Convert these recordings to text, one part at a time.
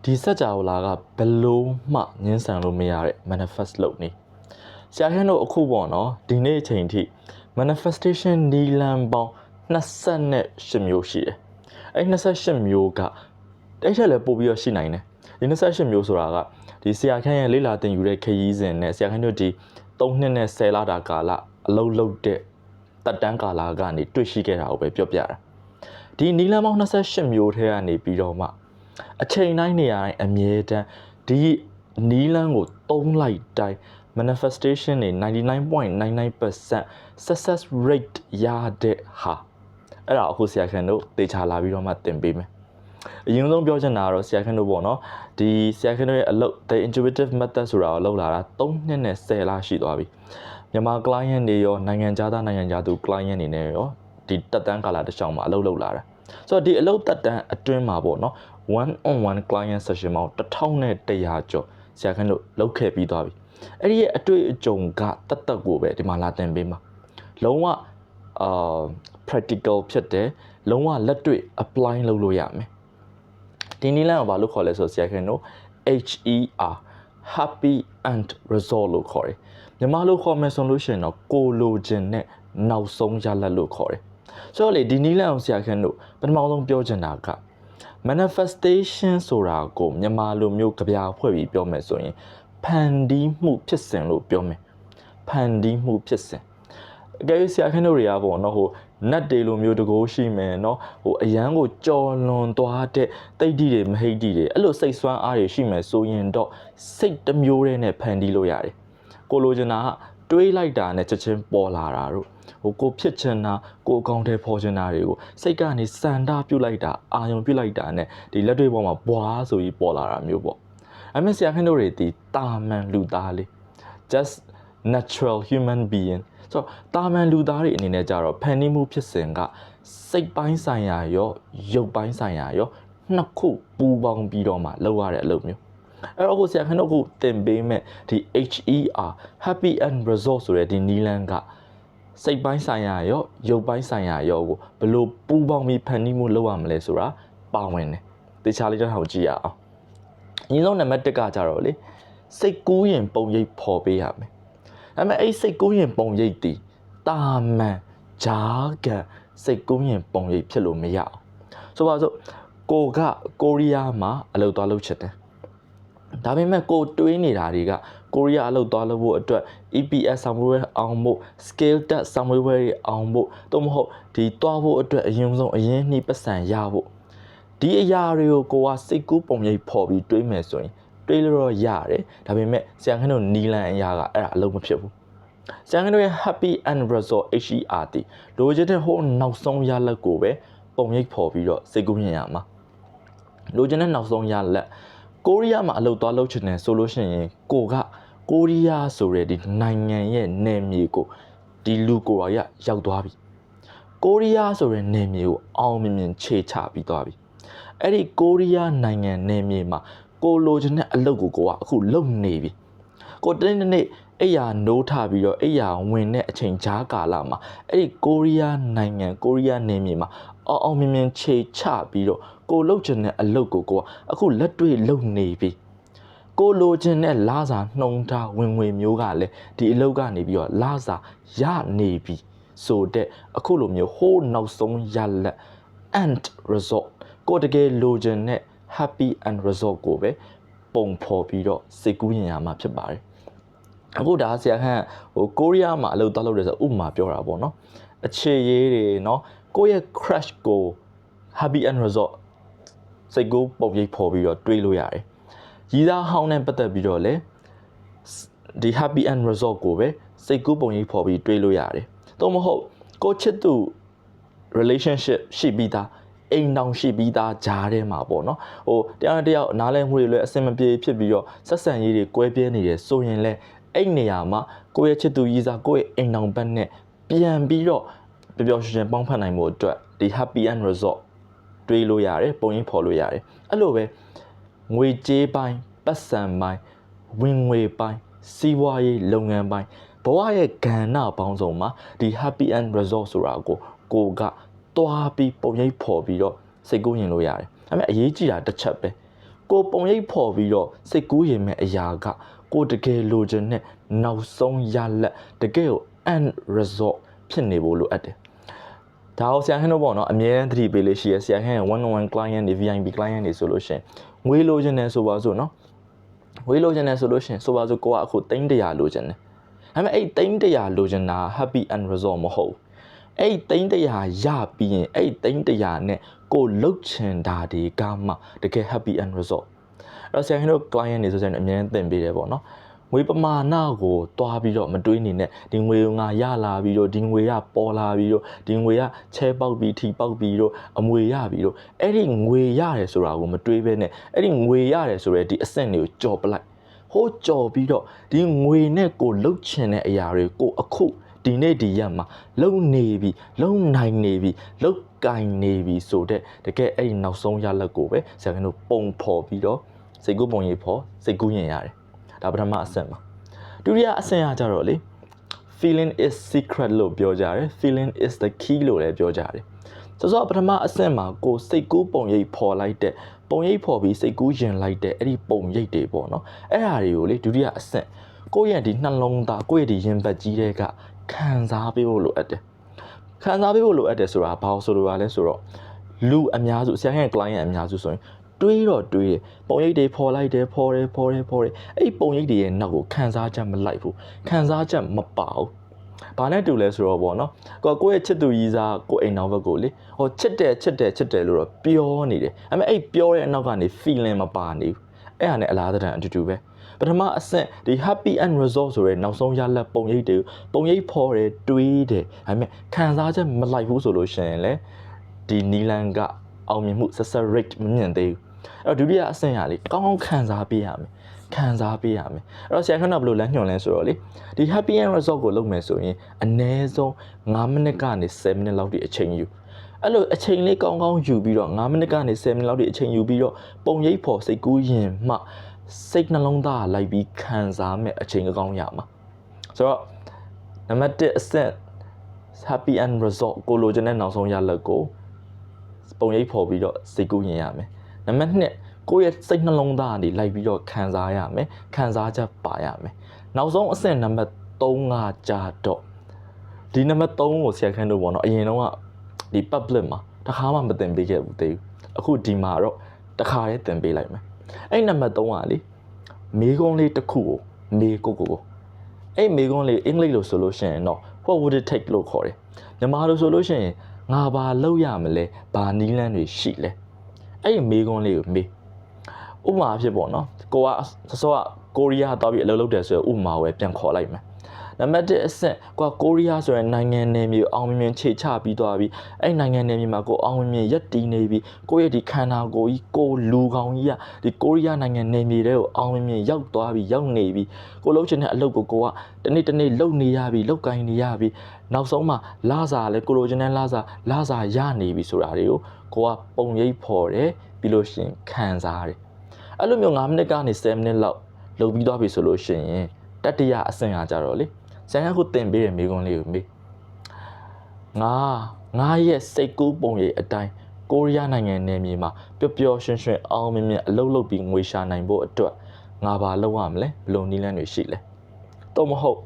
ဒီစက်ကြဝဠာကဘယ်လို့မှငင်းဆန်လို့မရတဲ့ manifest လုပ်နေဆရာခင်းတို့အခုပေါ့နော်ဒီနေ့အချိန်ထိ manifestation နီလန်ပေါင်း28မျိုးရှိတယ်အဲ့28မျိုးကအဲ့ထက်လည်းပိုပြီးတော့ရှိနိုင်တယ်ဒီ28မျိုးဆိုတာကဒီဆရာခင်းရဲ့လေ့လာသင်ယူတဲ့ခရီးစဉ်နဲ့ဆရာခင်းတို့ဒီ3နှစ်နဲ့10လတာကာလအလုံးလုံးတဲ့တက်တန်းကာလကနေတွေ့ရှိခဲ့တာကိုပဲပြောပြတာဒီနီလန်ပေါင်း28မျိုးထဲကနေပြီးတော့မှအချိန်တိုင်းနေရာတိုင်းအမြဲတမ်းဒီနီလန်ကိုသုံးလိုက်တိုင်း manifestation တွေ 99.99% success rate ရတဲ့ဟာအဲ့ဒါအခုဆရာခန့်တို့တေချာလာပြီးတော့မှသင်ပေးမယ်အရင်ဆုံးပြောချင်တာကတော့ဆရာခန့်တို့ပေါ့နော်ဒီဆရာခန့်တို့ရဲ့အလုပ် the intuitive method ဆိုတာကိုလုပ်လာတာ3နှစ်နဲ့10လရှိသွားပြီမြန်မာ client တွေရောနိုင်ငံခြားသားနိုင်ငံခြားသူ client တွေနဲ့ရောဒီတက်တန်းကာလတစ်ချောင်းမှာအလုပ်လုပ်လာတာဆိုတော့ဒီအလုပ်တက်တန်းအတွင်းမှာပေါ့နော်one on one client session မှာ1100ကျော်ဆရာခန့်တို့လုပ်ခဲ့ပြီးသွားပြီအဲ့ဒီရဲ့အတွေ့အကြုံကတက်တက်ကိုပဲဒီမှာလာသင်ပေးမှာလုံးဝpractical ဖြစ်တယ်လုံးဝလက်တွေ့ apply လုပ်လို့ရမယ်ဒီနည်းလမ်းကိုဘာလို့ခေါ်လဲဆိုဆရာခန့်တို့ HER happy end result လို့ခေါ်တယ်မြန်မာလိုခေါ်မယ်ဆိုလို့ရှိရင်တော့ကိုလိုချင်တဲ့နောက်ဆုံးရလဒ်လို့ခေါ်တယ်ဆိုတော့လေဒီနည်းလမ်းကိုဆရာခန့်တို့ပထမဆုံးပြောချင်တာကmanifestation ဆိုတာကိုမြန်မာလိုမျိုးကြပြဖွဲ့ပြီးပြောမယ်ဆိုရင်ဖန်တီးမှုဖြစ်စဉ်လို့ပြောမယ်ဖန်တီးမှုဖြစ်စဉ်အကယ်၍ဆရာခင်းတို့တွေကပေါ့နော်ဟိုနတ်တွေလိုမျိုးတကိုးရှိမယ်နော်ဟိုအရန်ကိုကြော်လွန်သွားတဲ့တိတ်တိတွေမဟိတ်တိတွေအဲ့လိုစိတ်ဆွမ်းအားတွေရှိမယ်ဆိုရင်တော့စိတ်တစ်မျိုးတည်းနဲ့ဖန်တီးလို့ရတယ်ကိုလိုချင်တာကတွေးလိုက်တာနဲ့ချက်ချင်းပေါ်လာတာတို့ဟိုကိုဖြစ်ချင်တာကိုအကောင့်ထဲပေါ်ချင်တာတွေကိုစိတ်ကနေစန္ဒပြုတ်လိုက်တာအာယုံပြုတ်လိုက်တာနဲ့ဒီလက်တွေပေါ်မှာဘွားဆိုပြီးပေါ်လာတာမျိုးပေါ့အမေဆရာခင်းတို့တွေဒီတာမန်လူသားလေး just natural human being ဆိုတော့တာမန်လူသားတွေအနေနဲ့ကြတော့ဖန်တီးမှုဖြစ်စဉ်ကစိတ်ပိုင်းဆိုင်ရာရောရုပ်ပိုင်းဆိုင်ရာရောနှစ်ခုပူးပေါင်းပြီးတော့မှလုပ်ရတဲ့အလုပ်မျိုးအဲ့တော့ကိုဆရာခင်းတို့အခုသင်ပေးမဲ့ဒီ HER happy end result ဆိုတဲ့ဒီနီလန်ကစိတ်ပိုင်းဆိုင်ရာရောရုပ်ပိုင်းဆိုင်ရာရောကိုဘယ်လိုပူးပေါင်းပြီးဖန်တီးမှုလုပ်ရမလဲဆိုတာပါဝင်တယ်တခြားလေးတစ်ထောင်ကြည့်ရအောင်အရင်ဆုံးနံပါတ်1ကကြတော့လေစိတ်ကူးရင်ပုံရိပ်ပေါ်ပေးရမယ်ဒါပေမဲ့အဲ့စိတ်ကူးရင်ပုံရိပ်တီတာမန်ဂျာကန်စိတ်ကူးရင်ပုံရိပ်ဖြစ်လို့မရအောင်ဆိုပါစို့ကိုကကိုရီးယားမှာအလုပ်သွားလုပ်ချင်တယ်ဒါပေမဲ့ကိုတွေးနေတာတွေကကိုရီးယားအလုပ်သွားလုပ်ဖို့အတွက် EPS ဆောင်ရွက်အောင်ဖို့ scale test ဆောင်ရွက်တွေအောင်ဖို့သို့မဟုတ်ဒီသွားဖို့အတွက်အရင်ဆုံးအရင်နှီးပတ်စံရဖို့ဒီအရာတွေကိုကိုကစိတ်ကူးပုံရိပ်ပေါ်ပြီးတွေးမယ်ဆိုရင်တွေးလို့တော့ရတယ်ဒါပေမဲ့ဆရာခင်းတို့နီလန်အရာကအဲ့ဒါအလုံးမဖြစ်ဘူးဆရာခင်းတို့ရဲ့ happy end result HER တီလိုချင်တဲ့ဟိုနောက်ဆုံးရလဒ်ကိုပဲပုံရိပ်ပေါ်ပြီးတော့စိတ်ကူးမြင်ရမှာလိုချင်တဲ့နောက်ဆုံးရလဒ်ကိုရီးယားမှာအလုပ်သွားလုပ်ချင်တယ်ဆိုလို့ရှိရင်ကိုကကိုရီးယားဆိုတဲ့ဒီနိုင်ငံရဲ့နယ်မြေကိုဒီလူကိုယ်ရောက်သွားပြီကိုရီးယားဆိုတဲ့နယ်မြေကိုအောင်မြင်မြင်ခြေချပြီးသွားပြီအဲ့ဒီကိုရီးယားနိုင်ငံနယ်မြေမှာကိုလိုချင်တဲ့အလုပ်ကိုကအခုလုပ်နေပြီကိုတနေ့အဲ့ရနိုးထပြီးတော့အဲ့ရဝင်တဲ့အချိန်ဂျားကာလမှာအဲ့ဒီကိုရီးယားနိုင်ငံကိုရီးယားနယ်မြေမှာအောင်မြင်မြင်ခြေချပြီးတော့ကိုလုပ်ချင်တဲ့အလုပ်ကိုအခုလက်တွေ့လုပ်နေပြီကိုလိုချင်တဲ့လစာနှုံထားဝင်ငွေမျိုးကလည်းဒီအလုပ်ကနေပြီးတော့လစာရနေပြီဆိုတဲ့အခုလိုမျိုးဟိုးနောက်ဆုံးရလက် end result ကိုတကယ်လိုချင်တဲ့ happy end result ကိုပဲပုံဖော်ပြီးတော့စိတ်ကူးရင်ရမှာဖြစ်ပါတယ်အခုဒါဆရာခန့်ဟိုကိုရီးယားမှာအလုပ်သွားလုပ်တယ်ဆိုဥပမာပြောတာပေါ့နော်အခြေရေးတွေနော်ကိုယ့်ရဲ့ crush ကို happy end result စိတ်ကူးပုံရိပ်ဖော်ပြီးတော့တွေးလို့ရတယ်ရည်သားဟောင်းနဲ့ပတ်သက်ပြီးတော့လေဒီ happy end result ကိုပဲစိတ်ကူးပုံရိပ်ဖော်ပြီးတွေးလို့ရတယ်သို့မဟုတ်ကိုချစ်သူ relationship ရှိပြီးသားအိမ်တောင်ရှိပြီးသားဂျားထဲမှာပေါ့နော်ဟိုတယောက်နားလဲမှုတွေလည်းအဆင်မပြေဖြစ်ပြီးတော့ဆက်ဆံရေးတွေကွဲပြဲနေတယ်ဆိုရင်လည်းအဲ့နေရာမှာကိုယ့်ရဲ့ချစ်သူရည်စားကိုယ့်ရဲ့အိမ်တောင်ဘက်နဲ့ပြန်ပြီးတော့ပျော်ပျော်ရွှင်ရွှင်ပေါင်းဖက်နိုင်မှုအတွက်ဒီ happy end result တွေးလို့ရတယ်ပုံရိပ်ဖော်လို့ရတယ်အဲ့လိုပဲငွေကြေးပိုင်းပတ်စံပိုင်းဝင်ငွေပိုင်းစီးပွားရေးလုပ်ငန်းပိုင်းဘဝရဲ့ကဏ္ဍပေါင်းစုံမှာဒီ happy end result ဆိုတာကိုကတွားပြီးပုံရိပ်ဖော်ပြီးတော့စိတ်ကူးရင်လို့ရတယ်ဒါပေမဲ့အရေးကြီးတာတစ်ချက်ပဲ ကိုပုံရိပ်ဖော်ပြီးတော့စိတ်ကူးရင်မဲ့အရာကကိုတကယ်လိုချင်တဲ့နောက်ဆုံးရလက်တကယ်ကို end result ဖြစ်နေဖို့လိုအပ်တယ်ဒါအောင်ဆရာဟင်းတို့ပေါ့နော်အမြဲတမ်းသတိပေးလေးရှိရဆရာဟင်း1 on 1 client တွေ VIP client တွေဆိုလို့ရှိရင်ငွေလိုချင်တယ်ဆိုပါစို့နော်ငွေလိုချင်တယ်ဆိုလို့ရှိရင်ဆိုပါစို့ကိုကအခု300လိုချင်တယ်ဒါပေမဲ့အဲ့300လိုချင်တာ happy end result မဟုတ်အဲ့300ရပြီးရင်အဲ့300နဲ့ကိုလှုပ်ချင်တာတွေကမှတကယ် happy end result အဲ့တော့ဆရာဟင်းတို့ client တွေဆိုရင်အမြဲတမ်းသင်ပေးတယ်ပေါ့နော်ငွေပမာဏကိုတွားပြီးတော့မတွေးနေနဲ့ဒီငွေကိုငါရလာပြီးတော့ဒီငွေရပေါ်လာပြီးတော့ဒီငွေရချဲပေါက်ပြီးထီပေါက်ပြီးတော့အမွေရပြီးတော့အဲ့ဒီငွေရတယ်ဆိုတာကိုမတွေးဘဲနဲ့အဲ့ဒီငွေရတယ်ဆိုရဲဒီအဆင့်တွေကိုကြော်ပလိုက်ဟိုးကြော်ပြီးတော့ဒီငွေနဲ့ကိုလှုပ်ချင်တဲ့အရာတွေကိုအခုဒီနေ့ဒီရက်မှာလုံနေပြီလုံနိုင်နေပြီလုတ်ကင်နေပြီဆိုတဲ့တကယ်အဲ့ဒီနောက်ဆုံးရလက်ကိုပဲဆရာတို့ပုံဖော်ပြီးတော့စိတ်ကူးပုံရိပ်ဖော်စိတ်ကူးရင်ရတယ်ဒါပထမအဆင့်ပါဒုတိယအဆင့်ကကြတော့လေ feeling is secret လို့ပြောကြတယ် feeling is the key လို့လည်းပြောကြတယ်ဆိုတော့ပထမအဆင့်မှာကိုစိတ်ကူးပုံရိပ်ဖော်လိုက်တဲ့ပုံရိပ်ဖော်ပြီးစိတ်ကူးရင်လိုက်တဲ့အဲ့ဒီပုံရိပ်တွေပေါ့နော်အဲ့ဒါတွေကိုလေဒုတိယအဆင့်ကိုယ့်ရဲ့ဒီနှလုံးသားကိုယ့်ရဲ့ဒီရင်ဘတ်ကြီးတွေကခံစားပေးဖို့လိုအပ်တယ်ခံစားပေးဖို့လိုအပ်တယ်ဆိုတာဘာလို့ဆိုလိုပါလဲဆိုတော့လူအများစုဆရာရဲ့ client အများစုဆိုရင်တွေးတော့တွေးတယ်ပုံရိပ်တွေဖော်လိုက်တယ်ဖော်တယ်အဲ့ပုံရိပ်တွေရဲ့နောက်ကိုခံစားချက်မလိုက်ဘူးခံစားချက်မပါဘူးဘာနဲ့တူလဲဆိုတော့ပေါ့နော်ကိုယ့်ရဲ့ချစ်သူကြီးစားကိုအိမ်နောက်ဘက်ကိုလေဟောချစ်တယ်လို့တော့ပြောနေတယ်အဲ့မဲ့အဲ့ပြောတဲ့အနောက်ကနေ feeling မပါနေဘူးအဲ့ဟာနဲ့အလားတူအတူတူပဲပထမအဆင့်ဒီ happy end result ဆိုရဲနောက်ဆုံးရလက်ပုံရိပ်တွေပုံရိပ်ဖော်တယ်တွေးတယ်ဒါပေမဲ့ခံစားချက်မလိုက်ဘူးဆိုလို့ရှိရင်လေဒီနီလန်ကအောင်မြင်မှု success rate မမြင့်သေးဘူးအဲ့တော့ဒုတိယအဆင့်ရလေကောင်းကောင်းခံစားပေးရမယ်ခံစားပေးရမယ်အဲ့တော့ဆရာခဏဘယ်လိုလမ်းညွှန်လဲဆိုတော့လေဒီ happy end result ကိုလုပ်မယ်ဆိုရင်အနည်းဆုံး9မိနစ်ကနေ10မိနစ်လောက်ထိအချိန်ယူအဲ့လိုအချိန်လေးကောင်းကောင်းယူပြီးတော့9မိနစ်ကနေ10မိနစ်လောက်ထိအချိန်ယူပြီးတော့ပုံရိပ်ဖော်စိတ်ကူးရင်မှစိတ်နှလုံးသားလိုက်ပြီးခံစားမဲ့အချိန်ကောင်းရမှာဆိုတော့နံပါတ်1အဆင့် happy end result ကိုလိုချင်တဲ့နောက်ဆုံးရလဒ်ကိုပုံရိပ်ဖော်ပြီးတော့စိတ်ကူးရင်ရမယ်နံပါတ်2ကိုယ့်ရဲ့စိတ်နှလုံးသားကနေလိုက်ပြီးတော့ခံစားရမယ်ခံစားချက်ပါရမယ်နောက်ဆုံးအဆင့်နံပါတ်3ကကြာတော့ဒီနံပါတ်3ကိုဆရာခန့်တို့ပေါ့နော်အရင်တော့ကဒီ public မှာတခါမှမသင်ပေးခဲ့ဘူးသေးဘူးအခုဒီမှာတော့တခါတည်းသင်ပေးလိုက်မယ်အဲ့နံပါတ်3ကလေမေးခွန်းလေးတစ်ခုကိုမေးကိုအဲ့မေးခွန်းလေးအင်္ဂလိပ်လိုဆိုလို့ရှိရင်တော့ what would it take လို့ခေါ်တယ်မြန်မာလိုဆိုလို့ရှိရင်ငါဘာလုပ်ရမလဲဘာနီးလန်းတွေရှိလဲအဲ့မေးခွန်းလေးကိုမေးဥပမာဖြစ်ပေါ့နော်ကိုကစောကကိုရီးယားတောက်ပြီးအလုပ်လုပ်တယ်ဆိုရင်ဥပမာကိုပဲပြန်ခေါ်လိုက်မယ်နံပါတ်1အဆင့်ကိုကကိုရီးယားဆိုရင်နိုင်ငံနယ်မြေအောင်မြင်ခြေချပြီးသွားပြီအဲ့နိုင်ငံနယ်မြေမှာကိုအောင်မြင်ရက်တည်နေပြီကိုရဲ့ဒီခန္ဓာကိုယ်ကြီးကိုလူကောင်ကြီးကဒီကိုရီးယားနိုင်ငံနယ်မြေတွေကိုအောင်မြင်ရောက်သွားပြီရောက်နေပြီကိုလှုပ်ချင်တဲ့အလုပ်ကိုကတနေ့လုပ်နေရပြီလုပ်ကိုင်နေရပြီနောက်ဆုံးမှာလာစားလဲကိုလိုချင်တဲ့လာစားရနေပြီဆိုတာတွေကိုကိုကပုံရိပ်ဖော်တယ်ပြီးလို့ရှိရင်ခံစားရတယ်အဲ့လိုမျိုး9မိနစ်ကနေ10မိနစ်လောက်လုပ်ပြီးသွားပြီဆိုလို့ရှိရင်တတိယအဆင့်ကကြတော့လေဆရာကတင်ပေးတဲ့မိကွန်းလေးကိုမေးငါရဲ့စိတ်ကူးပုံရိပ်အတိုင်းကိုရီးယားနိုင်ငံနယ်မြေမှာပျော်ရွှင်အောင်မြင်အလုပ်လုပ်ပြီးငွေရှာနိုင်ဖို့အတွက်ငါဘာလုပ်ရမလဲဘယ်လိုနည်းလမ်းတွေရှိလဲတော့မဟုတ်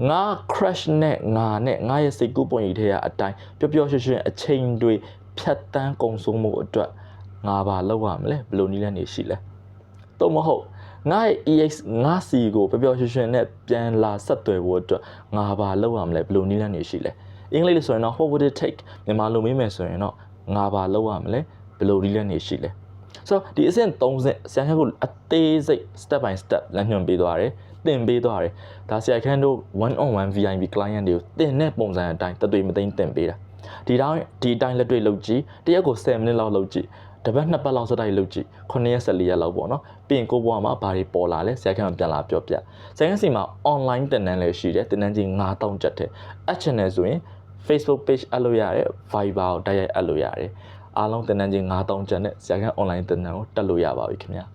ငါ crush နဲ့ငါရဲ့စိတ်ကူးပုံရိပ်ထဲကအတိုင်းပျော်ရွှင်အချိန်တွေဖြတ်တန်းကုန်ဆုံးမှုအတွက်ငါဘာလုပ်ရမလဲဘယ်လိုနည်းလမ်းတွေရှိလဲတော့မဟုတ်ငါရဲ့ EX ငါစီကိုပျော်ရွှင်နဲ့ပြန်လာဆက်သွယ်ဖို့အတွက်ငါဘာလုပ်ရမလဲဘယ်လိုနည်းလမ်းတွေရှိလဲအင်္ဂလိပ်လိုဆိုရင်တော့ what would it take မြန်မာလိုမေးမယ်ဆိုရင်တော့ငါဘာလုပ်ရမလဲဘယ်လိုနည်းလမ်းတွေရှိလဲဆိုတော့ဒီအဆင့်3ဆင့်ဆရာခန့်ကိုအသေးစိတ် step by step လမ်းညွှန်ပေးသွားတယ်သင်ပေးသွားတယ်ဒါဆရာခန့်တို့1 on 1 VIP client တွေကိုသင်တဲ့ပုံစံအတိုင်းတသွေးမသိမ်းသင်ပေးတာဒီအတိုင်းလက်တွေ့လုပ်ကြည့်တရက်ကို10မိနစ်လောက်လုပ်ကြည့်တပတ်2ပတ်လောက်စတိုက်လုပ်ကြည့်9ရက်14ရက်လောက်ပေါ့နော်ပြီးရင်ကိုဘွားမှာဘာတွေပေါ်လာလဲဆရာခန့်ပြန်လာပြောပြဆရာခန့်စီမှာ online သင်တန်းလည်းရှိတယ်သင်တန်းကြီး9000ကျပ်တဲ့အပ်ချင်တယ်ဆိုရင် Facebook page အပ်လို့ရတယ် Viber ကိုတိုက်ရိုက်အပ်လို့ရတယ်အားလုံးသင်တန်းကြီး9000ကျပ်နဲ့ဆရာခန့် online သင်တန်းကိုတက်လို့ရပါပြီခင်ဗျာ